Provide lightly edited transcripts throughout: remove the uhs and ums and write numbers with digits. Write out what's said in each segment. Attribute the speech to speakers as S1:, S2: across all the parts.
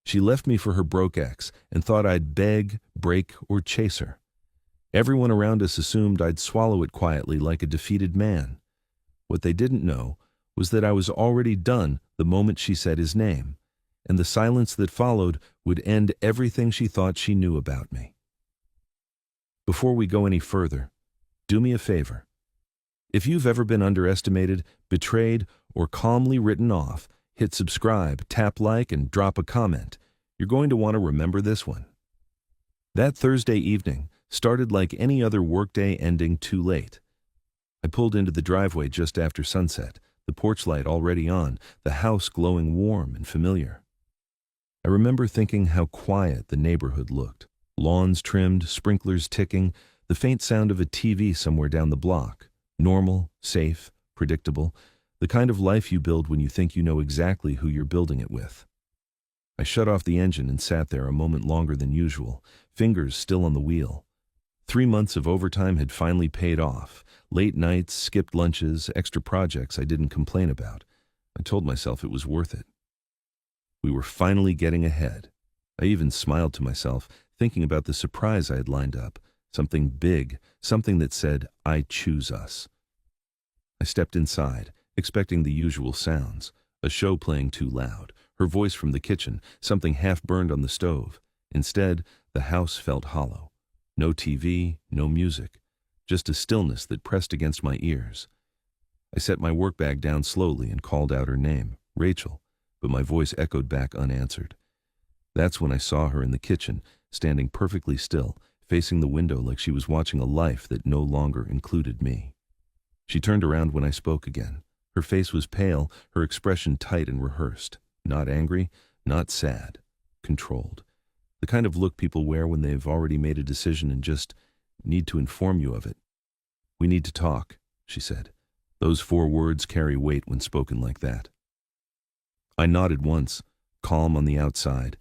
S1: She left me for her broke ex and thought I'd beg, break, or chase her. Everyone around us assumed I'd swallow it quietly like a defeated man. What they didn't know was that I was already done the moment she said his name, and the silence that followed would end everything she thought she knew about me. Before we go any further, do me a favor. If you've ever been underestimated, betrayed, or calmly written off, hit subscribe, tap like, and drop a comment. You're going to want to remember this one. That Thursday evening started like any other workday ending too late. I pulled into the driveway just after sunset, the porch light already on, the house glowing warm and familiar. I remember thinking how quiet the neighborhood looked. Lawns trimmed, sprinklers ticking, the faint sound of a TV somewhere down the block. Normal, safe, predictable, the kind of life you build when you think you know exactly who you're building it with. I shut off the engine and sat there a moment longer than usual, fingers still on the wheel. 3 months of overtime had finally paid off. Late nights, skipped lunches, extra projects I didn't complain about. I told myself it was worth it. We were finally getting ahead. I even smiled to myself, thinking about the surprise I had lined up. Something big, something that said, "I choose us." I stepped inside, expecting the usual sounds. A show playing too loud, her voice from the kitchen, something half burned on the stove. Instead, the house felt hollow. No TV, no music, just a stillness that pressed against my ears. I set my work bag down slowly and called out her name, Rachel, but my voice echoed back unanswered. That's when I saw her in the kitchen, standing perfectly still, facing the window like she was watching a life that no longer included me. She turned around when I spoke again. Her face was pale, her expression tight and rehearsed. Not angry, not sad, controlled. The kind of look people wear when they've already made a decision and just need to inform you of it. "We need to talk," she said. Those 4 words carry weight when spoken like that. I nodded once, calm on the outside,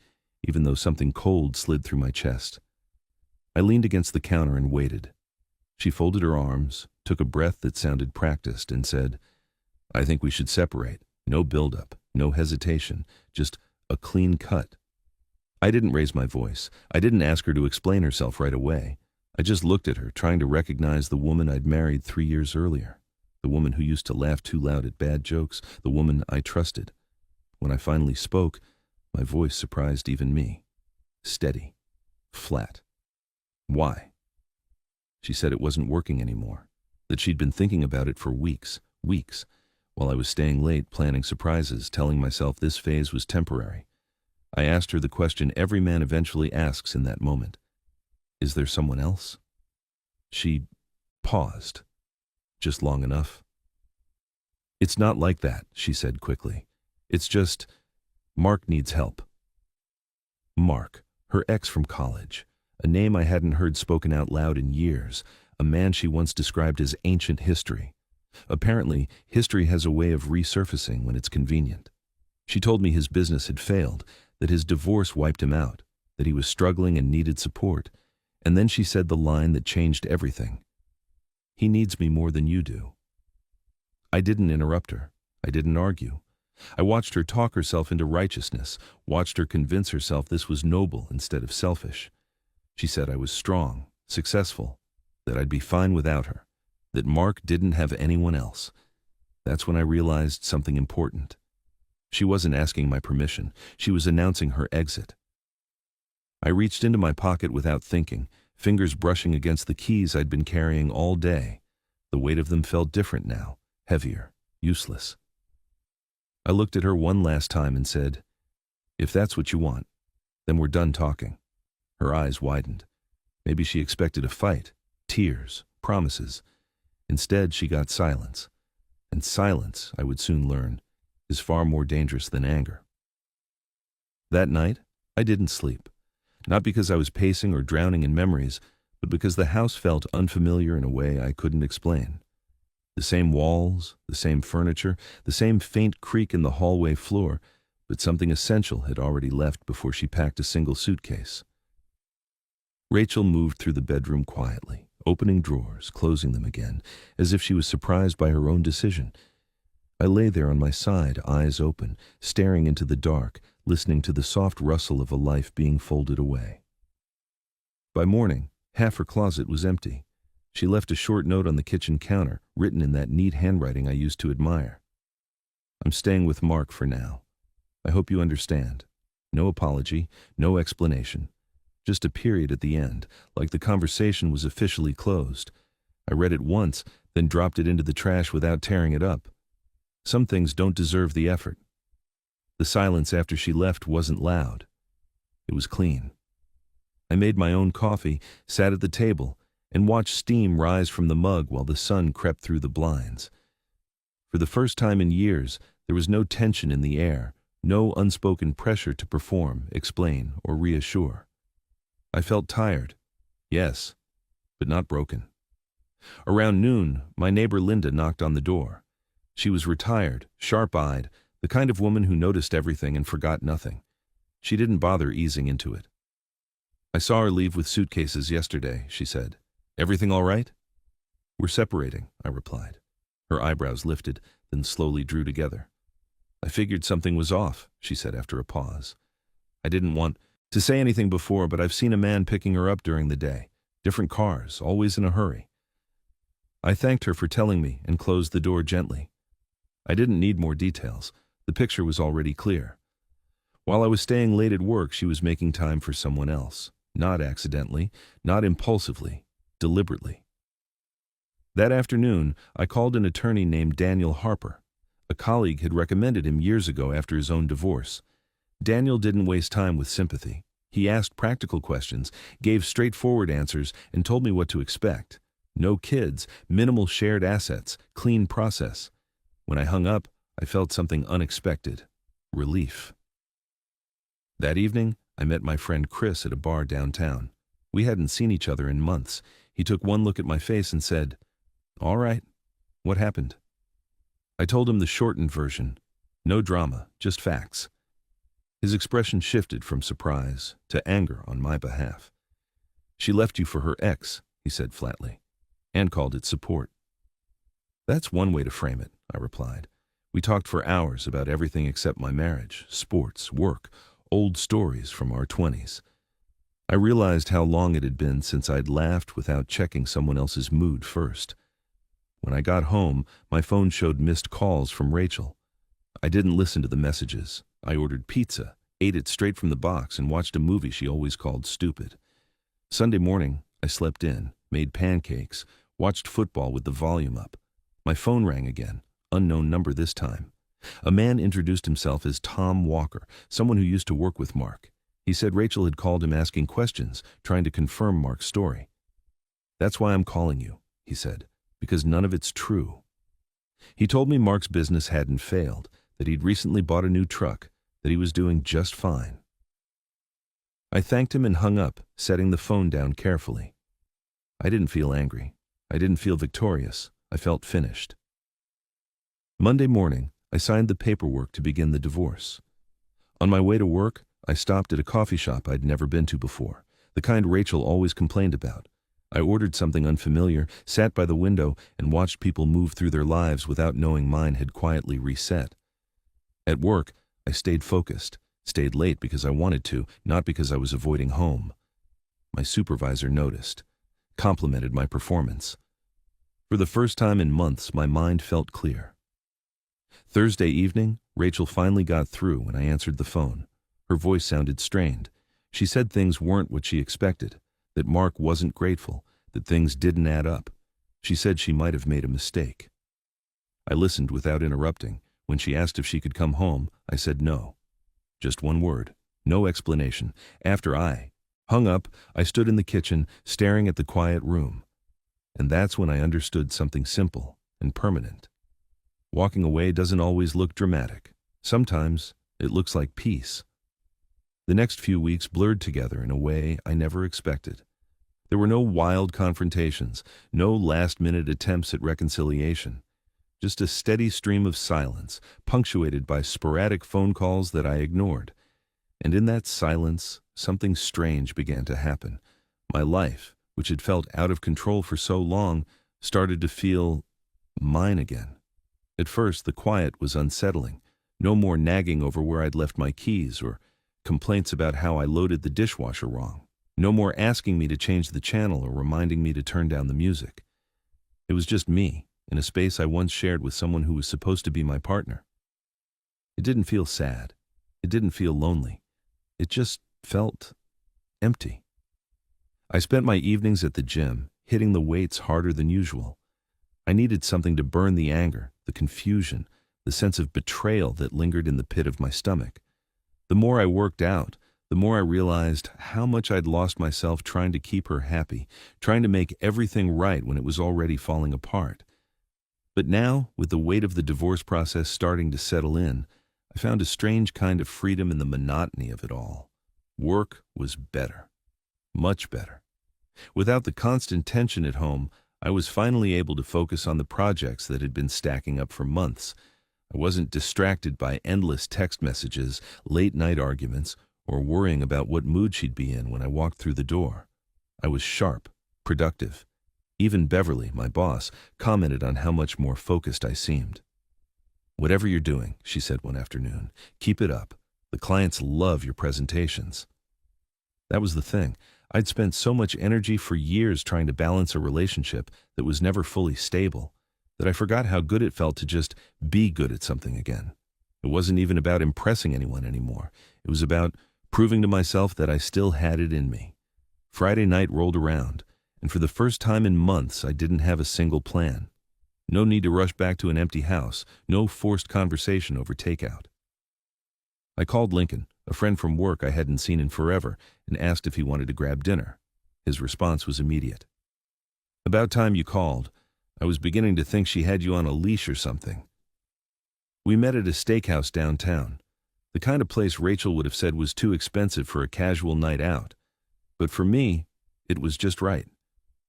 S1: even though something cold slid through my chest. I leaned against the counter and waited. She folded her arms, took a breath that sounded practiced, and said, "I think we should separate. No buildup, no hesitation, just a clean cut." I didn't raise my voice. I didn't ask her to explain herself right away. I just looked at her, trying to recognize the woman I'd married 3 years earlier, the woman who used to laugh too loud at bad jokes, the woman I trusted. When I finally spoke, my voice surprised even me. Steady, flat. "Why?" She said it wasn't working anymore, that she'd been thinking about it for weeks, while I was staying late planning surprises, telling myself this phase was temporary. I asked her the question every man eventually asks in that moment. Is there someone else? She paused, just long enough. "It's not like that," she said quickly. "It's just, Mark needs help." Mark, her ex from college, a name I hadn't heard spoken out loud in years, a man she once described as ancient history. Apparently, history has a way of resurfacing when it's convenient. She told me his business had failed, that his divorce wiped him out, that he was struggling and needed support, and then she said the line that changed everything. "He needs me more than you do." I didn't interrupt her. I didn't argue. I watched her talk herself into righteousness, watched her convince herself this was noble instead of selfish. She said I was strong, successful, that I'd be fine without her, that Mark didn't have anyone else. That's when I realized something important. She wasn't asking my permission. She was announcing her exit. I reached into my pocket without thinking, fingers brushing against the keys I'd been carrying all day. The weight of them felt different now, heavier, useless. I looked at her one last time and said, "If that's what you want, then we're done talking." Her eyes widened. Maybe she expected a fight, tears, promises. Instead, she got silence. And silence, I would soon learn, is far more dangerous than anger. That night, I didn't sleep. Not because I was pacing or drowning in memories, but because the house felt unfamiliar in a way I couldn't explain. The same walls, the same furniture, the same faint creak in the hallway floor, but something essential had already left before she packed a single suitcase. Rachel moved through the bedroom quietly, opening drawers, closing them again, as if she was surprised by her own decision. I lay there on my side, eyes open, staring into the dark, listening to the soft rustle of a life being folded away. By morning, half her closet was empty. She left a short note on the kitchen counter, written in that neat handwriting I used to admire. I'm staying with Mark for now. I hope you understand. No apology, no explanation. Just a period at the end, like the conversation was officially closed. I read it once, then dropped it into the trash without tearing it up. Some things don't deserve the effort. The silence after she left wasn't loud. It was clean. I made my own coffee, sat at the table, and watched steam rise from the mug while the sun crept through the blinds. For the first time in years, there was no tension in the air, no unspoken pressure to perform, explain, or reassure. I felt tired, yes, but not broken. Around noon, my neighbor Linda knocked on the door. She was retired, sharp-eyed, the kind of woman who noticed everything and forgot nothing. She didn't bother easing into it. I saw her leave with suitcases yesterday, she said. Everything all right? We're separating, I replied. Her eyebrows lifted, then slowly drew together. I figured something was off, she said after a pause. I didn't want to say anything before, but I've seen a man picking her up during the day. Different cars, always in a hurry. I thanked her for telling me and closed the door gently. I didn't need more details. The picture was already clear. While I was staying late at work, she was making time for someone else. Not accidentally, not impulsively, deliberately. That afternoon, I called an attorney named Daniel Harper. A colleague had recommended him years ago after his own divorce. Daniel didn't waste time with sympathy. He asked practical questions, gave straightforward answers, and told me what to expect. No kids, minimal shared assets, clean process. When I hung up, I felt something unexpected. Relief. That evening, I met my friend Chris at a bar downtown. We hadn't seen each other in months. He took one look at my face and said, "All right, what happened?" I told him the shortened version. No drama, just facts. His expression shifted from surprise to anger on my behalf. "She left you for her ex," he said flatly, and called it support. "That's one way to frame it," I replied. We talked for hours about everything except my marriage, sports, work, old stories from our 20s. I realized how long it had been since I'd laughed without checking someone else's mood first. When I got home, my phone showed missed calls from Rachel. I didn't listen to the messages. I ordered pizza, ate it straight from the box, and watched a movie she always called stupid. Sunday morning, I slept in, made pancakes, watched football with the volume up. My phone rang again, unknown number this time. A man introduced himself as Tom Walker, someone who used to work with Mark. He said Rachel had called him asking questions, trying to confirm Mark's story. "That's why I'm calling you," he said, "because none of it's true." He told me Mark's business hadn't failed, that he'd recently bought a new truck, that he was doing just fine. I thanked him and hung up, setting the phone down carefully. I didn't feel angry. I didn't feel victorious. I felt finished. Monday morning, I signed the paperwork to begin the divorce. On my way to work, I stopped at a coffee shop I'd never been to before, the kind Rachel always complained about. I ordered something unfamiliar, sat by the window, and watched people move through their lives without knowing mine had quietly reset. At work, I stayed focused, stayed late because I wanted to, not because I was avoiding home. My supervisor noticed, complimented my performance. For the first time in months, my mind felt clear. Thursday evening, Rachel finally got through when I answered the phone. Her voice sounded strained. She said things weren't what she expected, that Mark wasn't grateful, that things didn't add up. She said she might have made a mistake. I listened without interrupting. When she asked if she could come home, I said no. Just one word, no explanation. After I hung up, I stood in the kitchen, staring at the quiet room. And that's when I understood something simple and permanent. Walking away doesn't always look dramatic. Sometimes it looks like peace. The next few weeks blurred together in a way I never expected. There were no wild confrontations, no last-minute attempts at reconciliation. Just a steady stream of silence, punctuated by sporadic phone calls that I ignored. And in that silence, something strange began to happen. My life, which had felt out of control for so long, started to feel mine again. At first, the quiet was unsettling. No more nagging over where I'd left my keys or complaints about how I loaded the dishwasher wrong. No more asking me to change the channel or reminding me to turn down the music. It was just me, in a space I once shared with someone who was supposed to be my partner. It didn't feel sad. It didn't feel lonely. It just felt empty. I spent my evenings at the gym, hitting the weights harder than usual. I needed something to burn the anger, the confusion, the sense of betrayal that lingered in the pit of my stomach. The more I worked out, the more I realized how much I'd lost myself trying to keep her happy, trying to make everything right when it was already falling apart. But now, with the weight of the divorce process starting to settle in, I found a strange kind of freedom in the monotony of it all. Work was better. Much better. Without the constant tension at home, I was finally able to focus on the projects that had been stacking up for months. I wasn't distracted by endless text messages, late-night arguments, or worrying about what mood she'd be in when I walked through the door. I was sharp, productive. Even Beverly, my boss, commented on how much more focused I seemed. "Whatever you're doing," she said one afternoon, "keep it up. The clients love your presentations." That was the thing. I'd spent so much energy for years trying to balance a relationship that was never fully stable, that I forgot how good it felt to just be good at something again. It wasn't even about impressing anyone anymore. It was about proving to myself that I still had it in me. Friday night rolled around, and for the first time in months I didn't have a single plan. No need to rush back to an empty house, no forced conversation over takeout. I called Lincoln, a friend from work I hadn't seen in forever, and asked if he wanted to grab dinner. His response was immediate. "About time you called. I was beginning to think she had you on a leash or something." We met at a steakhouse downtown, the kind of place Rachel would have said was too expensive for a casual night out. But for me, it was just right.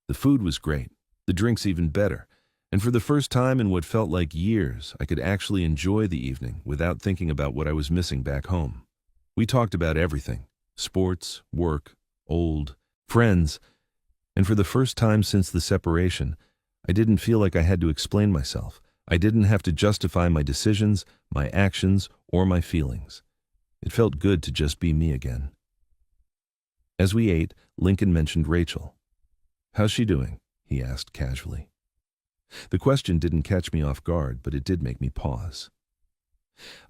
S1: The food was great, the drinks even better, and for the first time in what felt like years, I could actually enjoy the evening without thinking about what I was missing back home. We talked about everything: sports, work, old, friends, and for the first time since the separation, I didn't feel like I had to explain myself. I didn't have to justify my decisions, my actions, or my feelings. It felt good to just be me again. As we ate, Lincoln mentioned Rachel. "How's she doing?" he asked casually. The question didn't catch me off guard, but it did make me pause.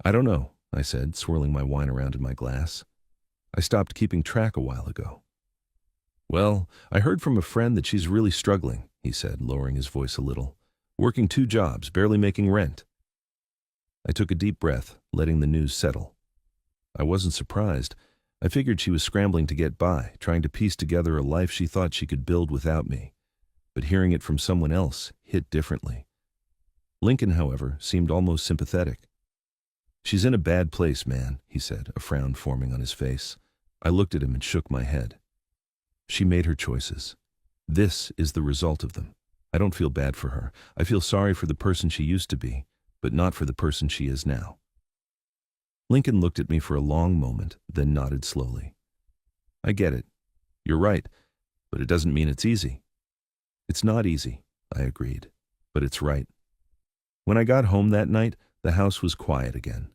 S1: "I don't know," I said, swirling my wine around in my glass. "I stopped keeping track a while ago." "Well, I heard from a friend that she's really struggling," he said, lowering his voice a little. "Working 2 jobs, barely making rent." I took a deep breath, letting the news settle. I wasn't surprised. I figured she was scrambling to get by, trying to piece together a life she thought she could build without me. But hearing it from someone else hit differently. Lincoln, however, seemed almost sympathetic. "She's in a bad place, man," he said, a frown forming on his face. I looked at him and shook my head. "She made her choices. This is the result of them. I don't feel bad for her. I feel sorry for the person she used to be, but not for the person she is now." Lincoln looked at me for a long moment, then nodded slowly. "I get it. You're right, but it doesn't mean it's easy." "It's not easy," I agreed, "but it's right." When I got home that night, the house was quiet again.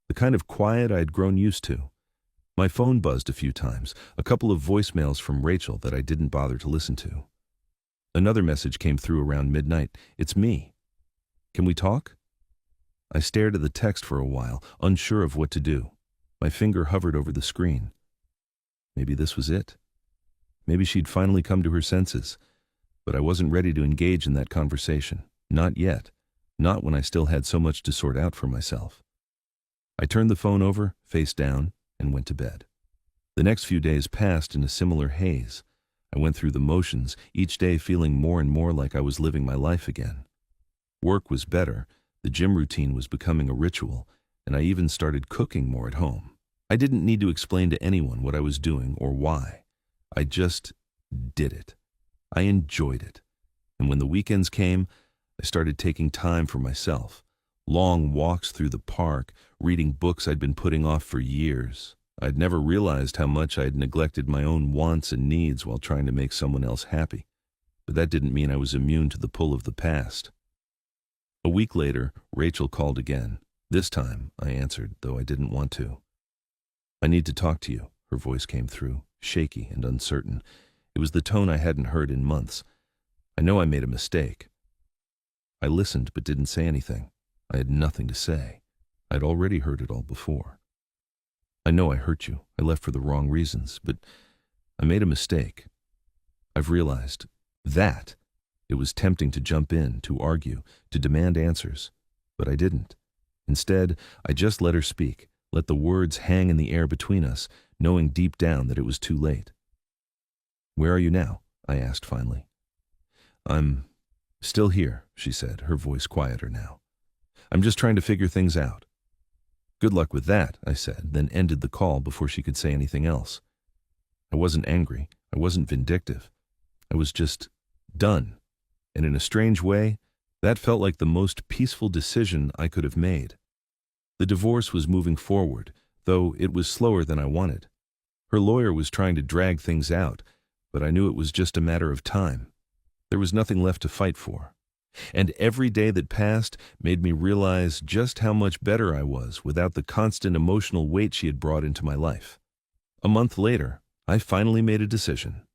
S1: The kind of quiet I had grown used to. My phone buzzed a few times, a couple of voicemails from Rachel that I didn't bother to listen to. Another message came through around midnight. "It's me. Can we talk?" I stared at the text for a while, unsure of what to do. My finger hovered over the screen. Maybe this was it. Maybe she'd finally come to her senses. But I wasn't ready to engage in that conversation. Not yet. Not when I still had so much to sort out for myself. I turned the phone over, face down, and went to bed. The next few days passed in a similar haze. I went through the motions, each day feeling more and more like I was living my life again. Work was better, the gym routine was becoming a ritual, and I even started cooking more at home. I didn't need to explain to anyone what I was doing or why. I just did it. I enjoyed it. And when the weekends came, I started taking time for myself. Long walks through the park, reading books I'd been putting off for years. I'd never realized how much I'd neglected my own wants and needs while trying to make someone else happy. But that didn't mean I was immune to the pull of the past. A week later, Rachel called again, This time, I answered, though I didn't want to. I need to talk to you, her voice came through, shaky and uncertain. It was the tone I hadn't heard in months. I know I made a mistake. I listened but didn't say anything. I had nothing to say. I'd already heard it all before. I know I hurt you. I left for the wrong reasons, but I made a mistake. I've realized that. It was tempting to jump in, to argue, to demand answers, but I didn't. Instead, I just let her speak, let the words hang in the air between us, knowing deep down that it was too late. "Where are you now?" I asked finally. "I'm still here," she said, her voice quieter now. "I'm just trying to figure things out." "Good luck with that," I said, then ended the call before she could say anything else. I wasn't angry. I wasn't vindictive. I was just done. And in a strange way, that felt like the most peaceful decision I could have made. The divorce was moving forward, though it was slower than I wanted. Her lawyer was trying to drag things out, but I knew it was just a matter of time. There was nothing left to fight for. And every day that passed made me realize just how much better I was without the constant emotional weight she had brought into my life. A month later, I finally made a decision.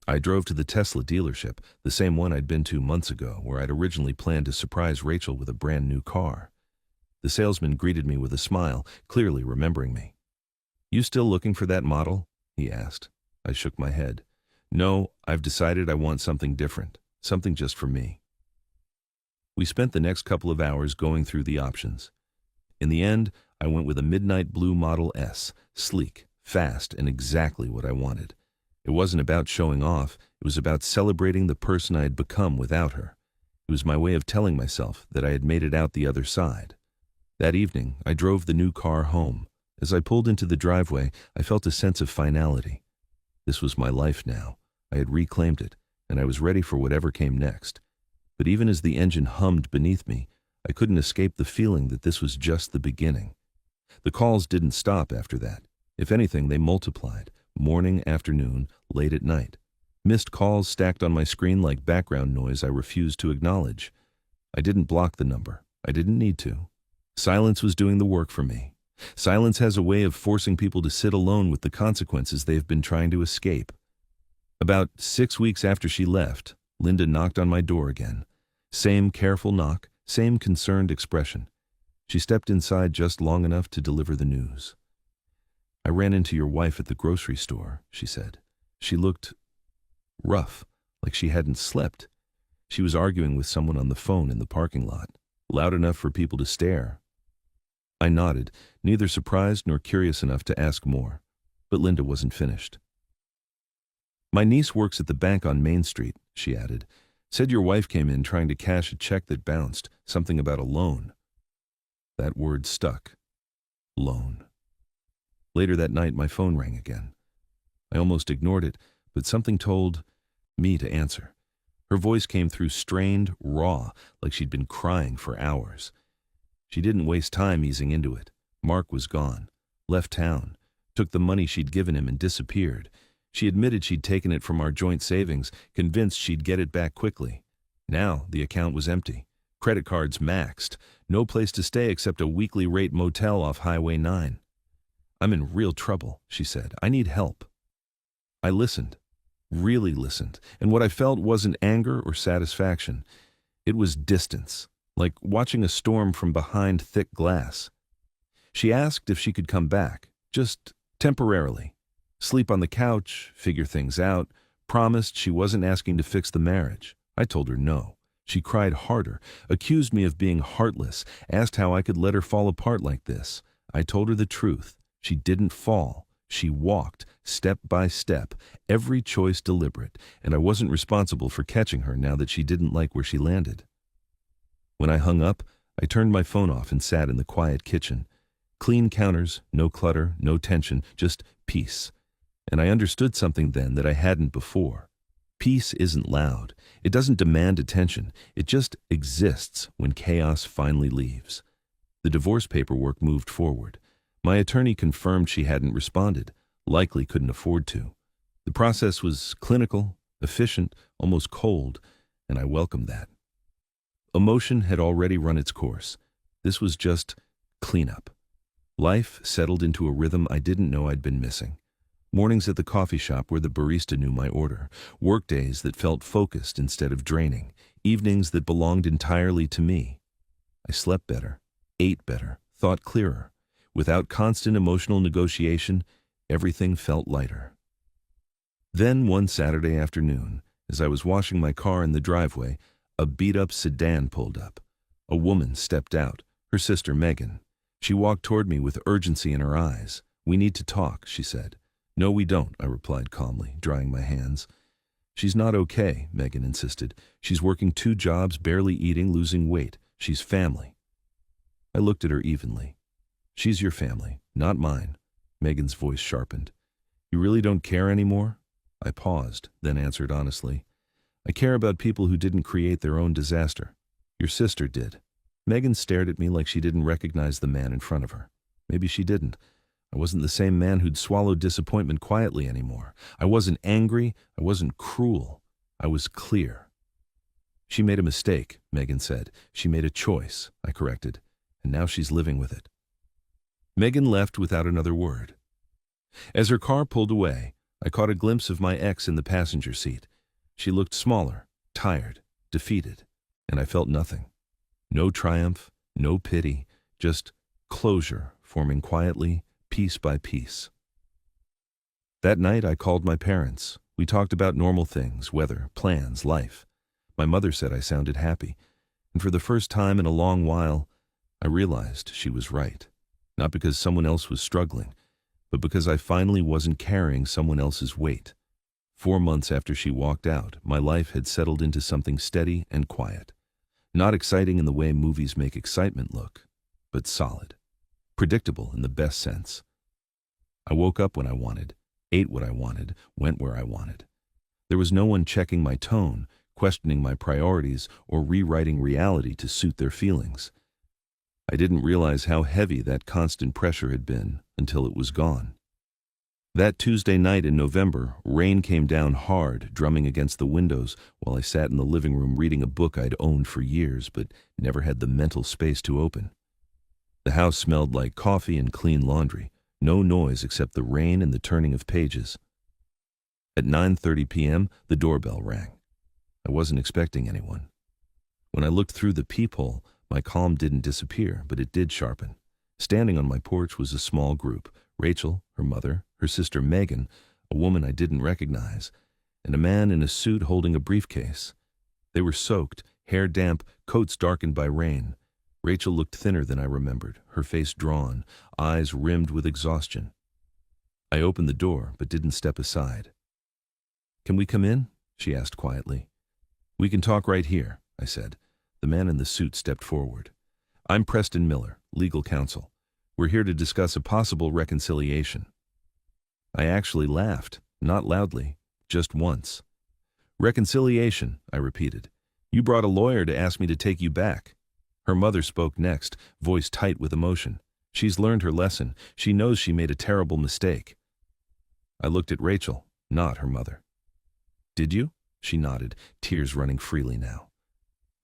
S1: I drove to the Tesla dealership, the same one I'd been to months ago, where I'd originally planned to surprise Rachel with a brand new car. The salesman greeted me with a smile, clearly remembering me. "You still looking for that model?" he asked. I shook my head. "No, I've decided I want something different, something just for me." We spent the next couple of hours going through the options. In the end, I went with a midnight blue Model S, sleek, fast, and exactly what I wanted. It wasn't about showing off, it was about celebrating the person I had become without her. It was my way of telling myself that I had made it out the other side. That evening, I drove the new car home. As I pulled into the driveway, I felt a sense of finality. This was my life now. I had reclaimed it, and I was ready for whatever came next. But even as the engine hummed beneath me, I couldn't escape the feeling that this was just the beginning. The calls didn't stop after that. If anything, they multiplied. Morning, afternoon, late at night. Missed calls stacked on my screen like background noise I refused to acknowledge. I didn't block the number. I didn't need to. Silence was doing the work for me. Silence has a way of forcing people to sit alone with the consequences they've been trying to escape. About 6 weeks after she left, Linda knocked on my door again. Same careful knock, same concerned expression. She stepped inside just long enough to deliver the news. "I ran into your wife at the grocery store," she said. She looked rough, like she hadn't slept. She was arguing with someone on the phone in the parking lot, loud enough for people to stare. I nodded, neither surprised nor curious enough to ask more. But Linda wasn't finished. "My niece works at the bank on Main Street," she added. "Said your wife came in trying to cash a check that bounced, something about a loan." That word stuck. Loan. Later that night, my phone rang again. I almost ignored it, but something told me to answer. Her voice came through strained, raw, like she'd been crying for hours. She didn't waste time easing into it. Mark was gone, left town, took the money she'd given him and disappeared. She admitted she'd taken it from our joint savings, convinced she'd get it back quickly. Now the account was empty. Credit cards maxed. No place to stay except a weekly rate motel off Highway 9. "I'm in real trouble," she said. "I need help." I listened, really listened, and what I felt wasn't anger or satisfaction. It was distance, like watching a storm from behind thick glass. She asked if she could come back, just temporarily. Sleep on the couch, figure things out, promised she wasn't asking to fix the marriage. I told her no. She cried harder, accused me of being heartless, asked how I could let her fall apart like this. I told her the truth. She didn't fall. She walked, step by step, every choice deliberate, and I wasn't responsible for catching her now that she didn't like where she landed. When I hung up, I turned my phone off and sat in the quiet kitchen. Clean counters, no clutter, no tension, just peace. And I understood something then that I hadn't before. Peace isn't loud. It doesn't demand attention. It just exists when chaos finally leaves. The divorce paperwork moved forward. My attorney confirmed she hadn't responded, likely couldn't afford to. The process was clinical, efficient, almost cold, and I welcomed that. Emotion had already run its course. This was just Cleanup. Life settled into a rhythm I didn't know I'd been missing. Mornings at the coffee shop where the barista knew my order. Workdays that felt focused instead of draining. Evenings that belonged entirely to me. I slept better, ate better, thought clearer. Without constant emotional negotiation, everything felt lighter. Then one Saturday afternoon, as I was washing my car in the driveway, a beat-up sedan pulled up. A woman stepped out, her sister Megan. She walked toward me with urgency in her eyes. "We need to talk," she said. "No, we don't," I replied calmly, drying my hands. "She's not okay," Megan insisted. "She's working 2 jobs, barely eating, losing weight. She's family." I looked at her evenly. "She's your family, not mine." Megan's voice sharpened. "You really don't care anymore?" I paused, then answered honestly. "I care about people who didn't create their own disaster. Your sister did." Megan stared at me like she didn't recognize the man in front of her. Maybe she didn't. I wasn't the same man who'd swallowed disappointment quietly anymore. I wasn't angry. I wasn't cruel. I was clear. "She made a mistake," Megan said. "She made a choice," I corrected. "And now she's living with it." Megan left without another word. As her car pulled away, I caught a glimpse of my ex in the passenger seat. She looked smaller, tired, defeated, and I felt nothing. No triumph, no pity, just closure forming quietly, piece by piece. That night I called my parents. We talked about normal things, weather, plans, life. My mother said I sounded happy, and for the first time in a long while, I realized she was right. Not because someone else was struggling, but because I finally wasn't carrying someone else's weight. 4 months after she walked out, my life had settled into something steady and quiet. Not exciting in the way movies make excitement look, but solid. Predictable in the best sense. I woke up when I wanted, ate what I wanted, went where I wanted. There was no one checking my tone, questioning my priorities, or rewriting reality to suit their feelings. I didn't realize how heavy that constant pressure had been until it was gone. That Tuesday night in November, rain came down hard, drumming against the windows while I sat in the living room reading a book I'd owned for years but never had the mental space to open. The house smelled like coffee and clean laundry, no noise except the rain and the turning of pages. At 9:30 p.m., the doorbell rang. I wasn't expecting anyone. When I looked through the peephole, my calm didn't disappear, but it did sharpen. Standing on my porch was a small group: Rachel, her mother, her sister Megan, a woman I didn't recognize, and a man in a suit holding a briefcase. They were soaked, hair damp, coats darkened by rain. Rachel looked thinner than I remembered, her face drawn, eyes rimmed with exhaustion. I opened the door, but didn't step aside. "Can we come in?" she asked quietly. "We can talk right here," I said. The man in the suit stepped forward. "I'm Preston Miller, legal counsel. We're here to discuss a possible reconciliation." I actually laughed, not loudly, just once. "Reconciliation," I repeated. "You brought a lawyer to ask me to take you back." Her mother spoke next, voice tight with emotion. "She's learned her lesson. She knows she made a terrible mistake." I looked at Rachel, not her mother. "Did you?" She nodded, tears running freely now.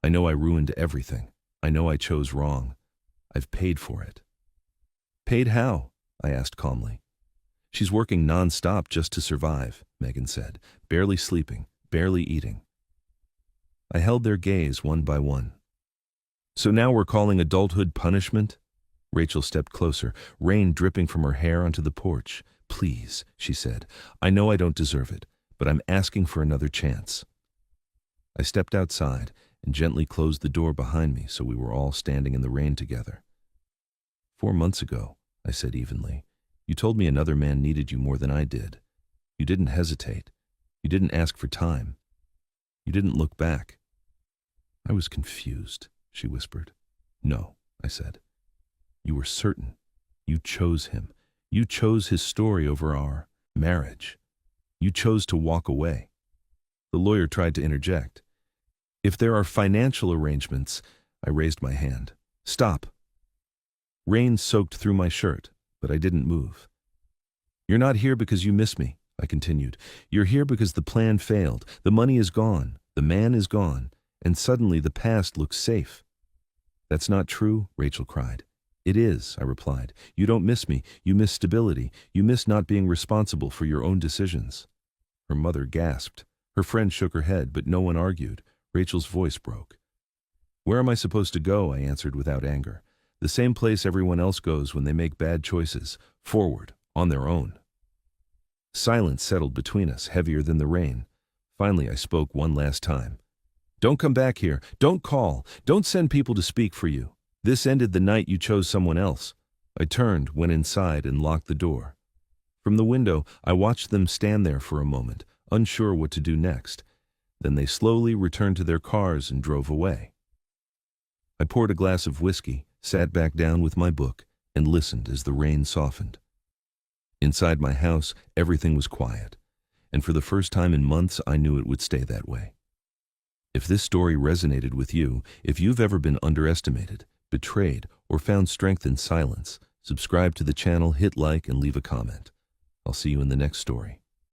S1: "I know I ruined everything. I know I chose wrong. I've paid for it." "Paid how?" I asked calmly. "She's working non-stop just to survive," Megan said, "barely sleeping, barely eating." I held their gaze one by one. "So now we're calling adulthood punishment?" Rachel stepped closer, rain dripping from her hair onto the porch. "Please," she said, "I know I don't deserve it, but I'm asking for another chance." I stepped outside and gently closed the door behind me so we were all standing in the rain together. 4 months ago," I said evenly, "you told me another man needed you more than I did. You didn't hesitate. You didn't ask for time. You didn't look back." "I was confused," she whispered. "No," I said. "You were certain. You chose him. You chose his story over our marriage. You chose to walk away." The lawyer tried to interject. "If there are financial arrangements," I raised my hand. "Stop." Rain soaked through my shirt, but I didn't move. "You're not here because you miss me," I continued. "You're here because the plan failed. The money is gone. The man is gone. And suddenly the past looks safe." "That's not true," Rachel cried. It is, I replied. You don't miss me. You miss stability. You miss not being responsible for your own decisions. Her mother gasped. Her friend shook her head, but no one argued. Rachel's voice broke. Where am I supposed to go? I answered without anger. The same place everyone else goes when they make bad choices. Forward, on their own. Silence settled between us, heavier than the rain. Finally, I spoke one last time. Don't come back here. Don't call. Don't send people to speak for you. This ended the night you chose someone else. I turned, went inside, and locked the door. From the window, I watched them stand there for a moment, unsure what to do next. Then they slowly returned to their cars and drove away. I poured a glass of whiskey, sat back down with my book, and listened as the rain softened. Inside my house, everything was quiet, and for the first time in months, I knew it would stay that way. If this story resonated with you, if you've ever been underestimated, betrayed, or found strength in silence, subscribe to the channel, hit like, and leave a comment. I'll see you in the next story.